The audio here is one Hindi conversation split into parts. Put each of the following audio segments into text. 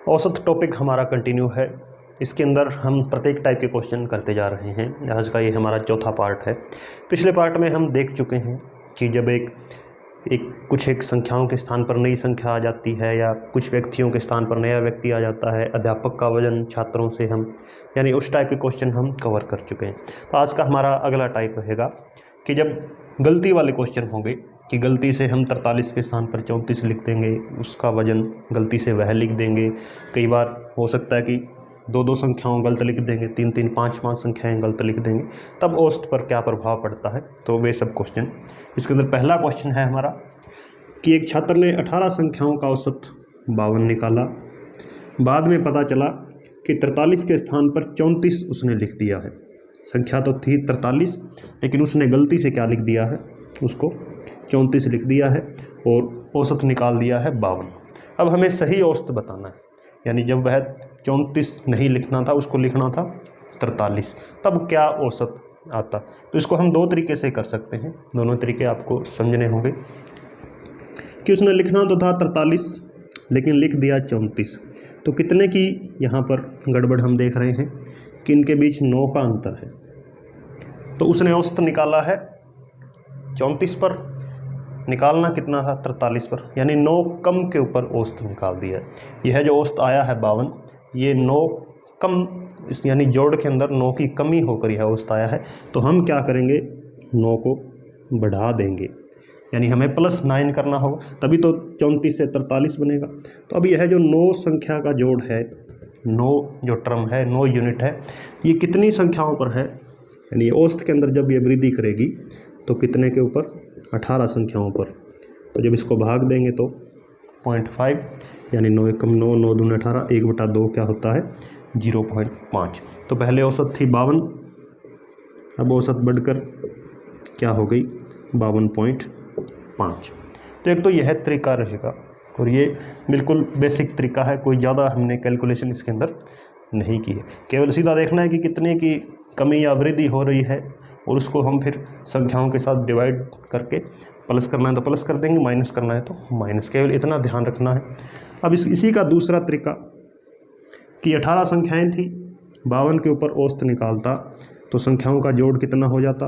औसत टॉपिक हमारा कंटिन्यू है। इसके अंदर हम प्रत्येक टाइप के क्वेश्चन करते जा रहे हैं। आज का ये हमारा चौथा पार्ट है। पिछले पार्ट में हम देख चुके हैं कि जब एक संख्याओं के स्थान पर नई संख्या आ जाती है या कुछ व्यक्तियों के स्थान पर नया व्यक्ति आ जाता है, अध्यापक का वजन छात्रों से हम यानी उस टाइप के क्वेश्चन हम कवर कर चुके हैं। तो आज का हमारा अगला टाइप रहेगा कि जब गलती वाले क्वेश्चन होंगे कि गलती से हम 43 के स्थान पर 34 लिख देंगे, उसका वजन गलती से वह लिख देंगे। कई बार हो सकता है कि दो संख्याओं गलत लिख देंगे, 3 5 संख्याएं गलत लिख देंगे, तब औसत पर क्या प्रभाव पड़ता है, तो वे सब क्वेश्चन इसके अंदर। पहला क्वेश्चन है हमारा कि एक छात्र ने 18 संख्याओं का औसत 52 निकाला। बाद में पता चला कि 43 के स्थान पर 34 उसने लिख दिया है। संख्या तो थी 43, लेकिन उसने गलती से क्या लिख दिया है, उसको 34 लिख दिया है और औसत निकाल दिया है 52। अब हमें सही औसत बताना है, यानी जब वह 34 नहीं लिखना था, उसको लिखना था 43, तब क्या औसत आता। तो इसको हम दो तरीके से कर सकते हैं, दोनों तरीके आपको समझने होंगे। कि उसने लिखना तो था 43 लेकिन लिख दिया 34, तो कितने की यहाँ पर गड़बड़ हम देख रहे हैं कि इनके बीच 9 का अंतर है। तो उसने औसत निकाला है 34 पर, निकालना कितना था 43 पर, यानी 9 कम के ऊपर औसत निकाल दिया है। यह जो औसत आया है 52, ये 9 कम यानी जोड़ के अंदर 9 की कमी होकर यह औसत आया है। तो हम क्या करेंगे, 9 को बढ़ा देंगे, यानी हमें +9 करना होगा, तभी तो 34 से 43 बनेगा। तो अब यह जो 9 संख्या का जोड़ है, 9 जो टर्म है, 9 यूनिट है, ये कितनी संख्याओं पर है, यानी औसत के अंदर जब ये वृद्धि करेगी तो कितने के ऊपर, 18 संख्याओं पर। तो जब इसको भाग देंगे तो 0.5, यानी 9 एकम 9, 9 दूनी 18, 1/2 क्या होता है 0.5। तो पहले औसत थी 52, अब औसत बढ़कर क्या हो गई 52.5। तो एक तो यह तरीका रहेगा और ये बिल्कुल बेसिक तरीका है, कोई ज़्यादा हमने कैलकुलेशन इसके अंदर नहीं की है। केवल सीधा देखना है कि कितने की कमी या वृद्धि हो रही है और उसको हम फिर संख्याओं के साथ डिवाइड करके प्लस करना है तो प्लस कर देंगे, माइनस करना है तो माइनस, केवल इतना ध्यान रखना है। अब इसी का दूसरा तरीका कि 18 संख्याएं थी, 52 के ऊपर औसत निकालता तो संख्याओं का जोड़ कितना हो जाता,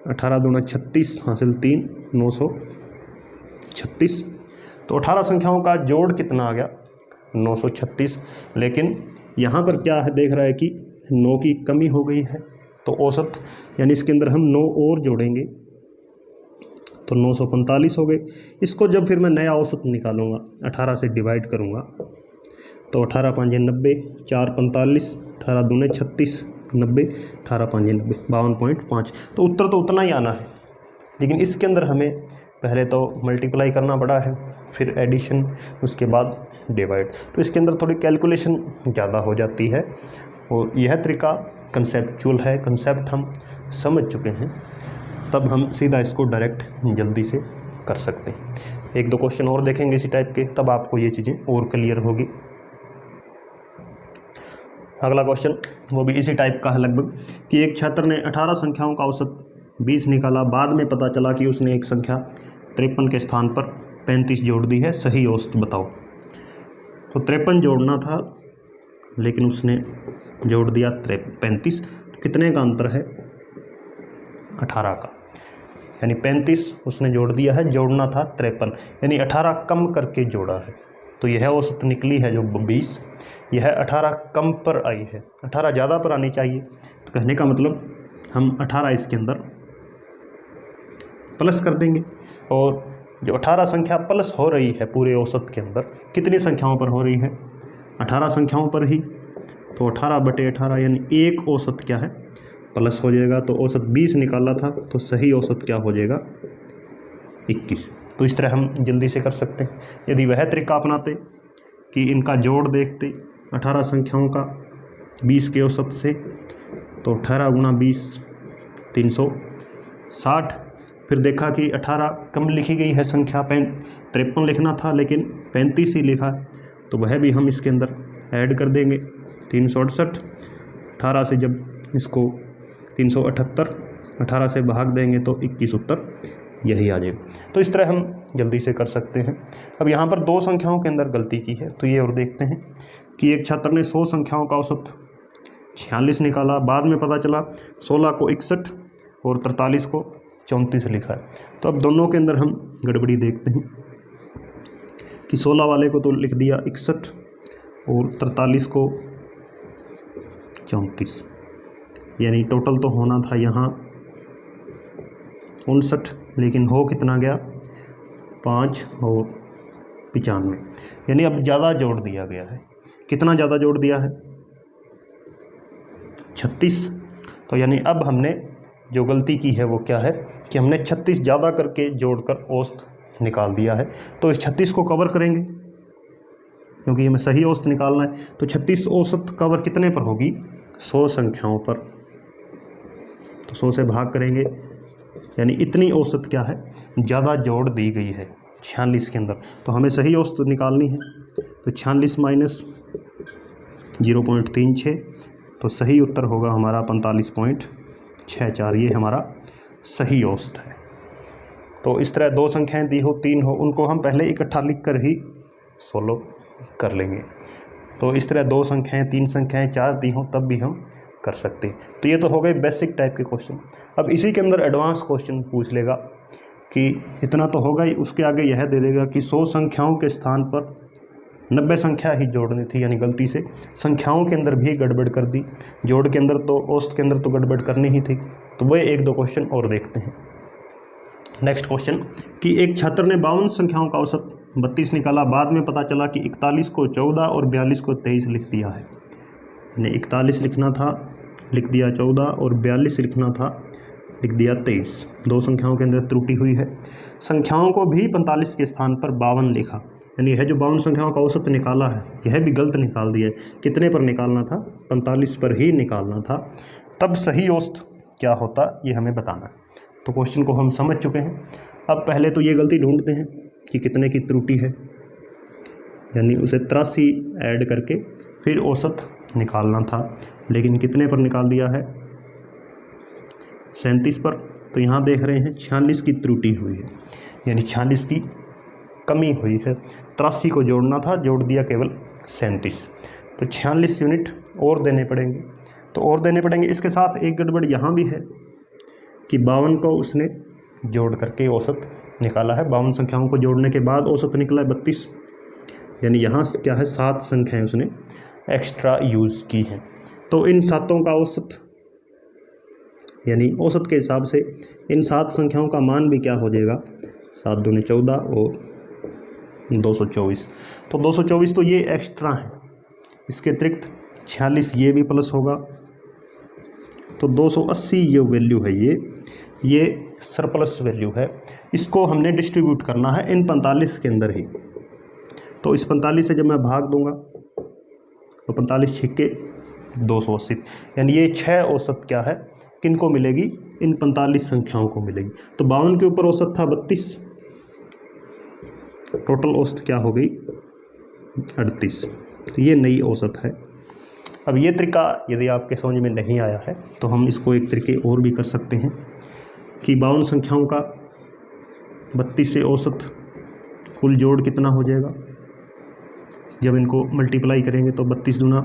18 दूना 36 हासिल 3, 936। तो 18 संख्याओं का जोड़ कितना आ गया 936, लेकिन यहाँ पर क्या है देख रहा है कि 9 की कमी हो गई है, तो औसत यानी इसके अंदर हम 9 और जोड़ेंगे तो 945 हो गए। इसको जब फिर मैं नया औसत निकालूंगा, 18 से डिवाइड करूंगा तो 18 5 90, 4 45, 18 दूने 36, 90, 18 5 90, 52.5। तो उत्तर तो उतना ही आना है, लेकिन इसके अंदर हमें पहले तो मल्टीप्लाई करना पड़ा है, फिर एडिशन, उसके बाद डिवाइड। तो इसके अंदर थोड़ी कैलकुलेशन ज़्यादा हो जाती है और यह तरीका कंसेप्चुअल है, कंसेप्ट हम समझ चुके हैं, तब हम सीधा इसको डायरेक्ट जल्दी से कर सकते हैं। एक दो क्वेश्चन और देखेंगे इसी टाइप के, तब आपको ये चीज़ें और क्लियर होगी। अगला क्वेश्चन वो भी इसी टाइप का है लगभग, कि एक छात्र ने 18 संख्याओं का औसत 20 निकाला। बाद में पता चला कि उसने एक संख्या 53 के स्थान पर 35 जोड़ दी है, सही औसत बताओ। तो 53 जोड़ना था लेकिन उसने जोड़ दिया 35, कितने का अंतर है 18 का, यानी 35 उसने जोड़ दिया है, जोड़ना था 53, यानी 18 कम करके जोड़ा है। तो यह औसत निकली है जो 20, यह 18 कम पर आई है, 18 ज़्यादा पर आनी चाहिए। तो कहने का मतलब हम 18 इसके अंदर प्लस कर देंगे, और जो 18 संख्या प्लस हो रही है पूरे औसत के अंदर, कितनी संख्याओं पर हो रही है 18 संख्याओं पर ही, तो 18/18 यानी एक औसत क्या है प्लस हो जाएगा। तो औसत 20 निकाला था, तो सही औसत क्या हो जाएगा 21। तो इस तरह हम जल्दी से कर सकते हैं। यदि वह तरीका अपनाते कि इनका जोड़ देखते 18 संख्याओं का 20 के औसत से, तो 18 गुणा 20 360। फिर देखा कि 18 कम लिखी गई है संख्या, 53 लिखना था लेकिन 35 ही लिखा, तो वह भी हम इसके अंदर ऐड कर देंगे 368। 18 से जब इसको 378, 18 से भाग देंगे तो 21 उत्तर यही आ जाएगा। तो इस तरह हम जल्दी से कर सकते हैं। अब यहाँ पर दो संख्याओं के अंदर गलती की है, तो ये और देखते हैं कि एक छात्र ने 100 संख्याओं का औसत 46 निकाला, बाद में पता चला 16 को 61 और 43 को 34 लिखा है। तो अब दोनों के अंदर हम गड़बड़ी देखते हैं कि 16 वाले को तो लिख दिया 61 और 43 को 34, यानी टोटल तो होना था यहाँ 59, लेकिन हो कितना गया 5 और 95, यानी अब ज़्यादा जोड़ दिया गया है। कितना ज़्यादा जोड़ दिया है 36। तो यानी अब हमने जो गलती की है वो क्या है कि हमने 36 ज़्यादा करके जोड़कर औसत निकाल दिया है। तो इस 36 को कवर करेंगे क्योंकि हमें सही औसत निकालना है। तो 36 औसत कवर कितने पर होगी 100 संख्याओं पर, तो 100 से भाग करेंगे, यानी इतनी औसत क्या है ज़्यादा जोड़ दी गई है 46 के अंदर। तो हमें सही औसत निकालनी है, तो 46 माइनस 0.36, तो सही उत्तर होगा हमारा 45.64। ये हमारा सही औसत है। तो इस तरह दो संख्याएं दी हो, तीन हो, उनको हम पहले इकट्ठा लिख कर ही सोल्व कर लेंगे। तो इस तरह दो संख्याएं, तीन संख्याएं, चार दी हो तब भी हम कर सकते हैं। तो ये तो हो गए बेसिक टाइप के क्वेश्चन। अब इसी के अंदर एडवांस क्वेश्चन पूछ लेगा कि इतना तो होगा ही, उसके आगे यह दे देगा कि 100 संख्याओं के स्थान पर 90 संख्या ही जोड़नी थी, यानी गलती से संख्याओं के अंदर भी गड़बड़ कर दी, जोड़ के अंदर तो औसत के अंदर तो गड़बड़ करनी ही थी। तो वह एक दो क्वेश्चन और देखते हैं। नेक्स्ट क्वेश्चन कि एक छात्र ने 52 संख्याओं का औसत 32 निकाला, बाद में पता चला कि 41 को 14 और 42 को 23 लिख दिया है। यानी 41 लिखना था, लिख दिया 14, और 42 लिखना था, लिख दिया 23। दो संख्याओं के अंदर त्रुटि हुई है। संख्याओं को भी 45 के स्थान पर 52 लिखा, यानी यह जो 52 संख्याओं का औसत निकाला है यह भी गलत निकाल दिया है। कितने पर निकालना था 45 पर ही निकालना था, तब सही औसत क्या होता ये हमें बताना है। तो क्वेश्चन को हम समझ चुके हैं। अब पहले तो ये गलती ढूंढते हैं कि कितने की त्रुटि है, यानी उसे 83 ऐड करके फिर औसत निकालना था, लेकिन कितने पर निकाल दिया है 37 पर। तो यहाँ देख रहे हैं 46 की त्रुटि हुई है, यानी 46 की कमी हुई है। 83 को जोड़ना था, जोड़ दिया केवल 37। तो 46 यूनिट और देने पड़ेंगे, तो और देने पड़ेंगे। इसके साथ एक गड़बड़ यहाँ भी है कि 52 को उसने जोड़ करके औसत निकाला है। 52 संख्याओं को जोड़ने के बाद औसत निकला है 32, यानी यहाँ क्या है 7 संख्याएं उसने एक्स्ट्रा यूज़ की हैं। तो इन सातों का औसत, यानी औसत के हिसाब से इन 7 संख्याओं का मान भी क्या हो जाएगा 7 दूनी 14 और 224। तो 224 तो ये एक्स्ट्रा है, इसके अतिरिक्त 46 ये भी प्लस होगा, तो 280 ये वैल्यू है, ये सरप्लस वैल्यू है। इसको हमने डिस्ट्रीब्यूट करना है इन 45 के अंदर ही। तो इस 45 से जब मैं भाग दूंगा तो 45 छिक्के 280, यानी ये 6 औसत क्या है किन को मिलेगी इन 45 संख्याओं को मिलेगी। तो 52 के ऊपर औसत था 32, टोटल औसत क्या हो गई 38। तो ये नई औसत है। अब ये तरीका यदि आपके समझ में नहीं आया है तो हम इसको एक तरीके और भी कर सकते हैं कि 52 संख्याओं का 32 से औसत कुल जोड़ कितना हो जाएगा, जब इनको मल्टीप्लाई करेंगे तो 32 दूना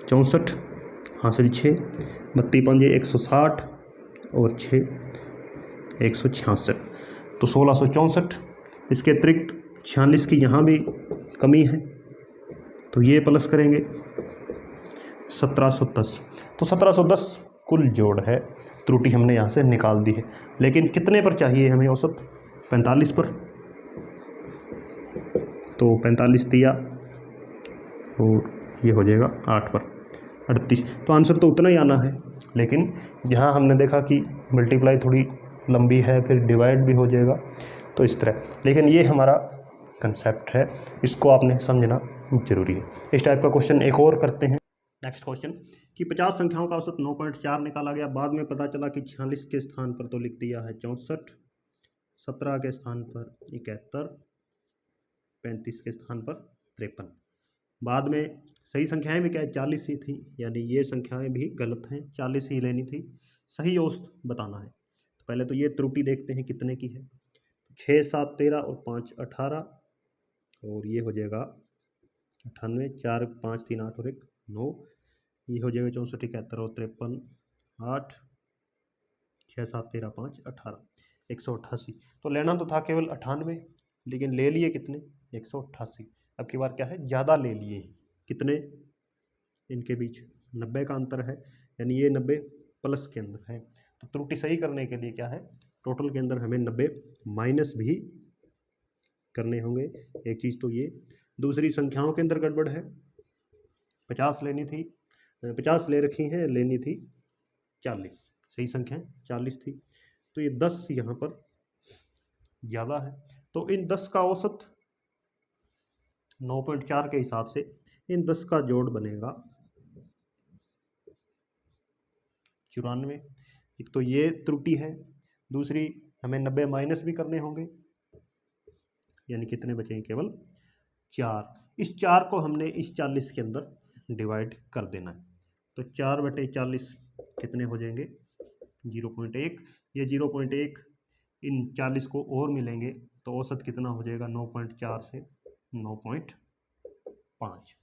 64, हासिल 6, 32 पंजे 160 और 6 166, तो 1664। इसके अतिरिक्त 46 की यहाँ भी कमी है, तो ये प्लस करेंगे 1710। तो 1710 कुल जोड़ है, त्रुटि हमने यहाँ से निकाल दी है। लेकिन कितने पर चाहिए हमें औसत 45 पर, तो 45 दिया और ये हो जाएगा 8 पर 38। तो आंसर तो उतना ही आना है, लेकिन यहाँ हमने देखा कि मल्टीप्लाई थोड़ी लंबी है, फिर डिवाइड भी हो जाएगा, तो इस तरह। लेकिन ये हमारा कंसेप्ट है, इसको आपने समझना जरूरी है। इस टाइप का क्वेश्चन एक और करते हैं। नेक्स्ट क्वेश्चन कि 50 संख्याओं का औसत 9.4 निकाला गया, बाद में पता चला कि 46 के स्थान पर तो लिख दिया है 64, 17 के स्थान पर 71, 35 के स्थान पर 53। बाद में सही संख्याएं भी क्या 40 ही थी, यानी ये संख्याएं भी गलत हैं, 40 ही लेनी थी। सही औसत बताना है, तो पहले तो ये त्रुटि देखते हैं कितने की है। 6 7 13 और 5 18 और ये हो जाएगा 98, 4 5 3 8 और 1 9, ये हो जाएगा 64 71 और 53 8 6 7 13 5 18 188। तो लेना तो था केवल 98, लेकिन ले लिए कितने 188। अब की बार क्या है, ज़्यादा ले लिए, कितने, इनके बीच 90 का अंतर है, यानी ये 90 प्लस के अंदर है। तो त्रुटि सही करने के लिए क्या है, टोटल के अंदर हमें 90 माइनस भी करने होंगे। एक चीज़ तो ये, दूसरी संख्याओं के अंदर गड़बड़ है, 50 लेनी थी, 50 ले रखी हैं, लेनी थी 40, सही संख्या 40 थी, तो ये 10 यहाँ पर ज़्यादा है। तो इन 10 का औसत 9.4 के हिसाब से इन 10 का जोड़ बनेगा 94। एक तो ये त्रुटि है, दूसरी हमें 90 माइनस भी करने होंगे, यानी कितने बचेंगे, केवल 4। इस 4 को हमने इस 40 के अंदर डिवाइड कर देना है। तो 4/40 कितने हो जाएंगे, 0.1। ये 0.1 इन 40 को और मिलेंगे तो औसत कितना हो जाएगा, 9.4 से 9.5।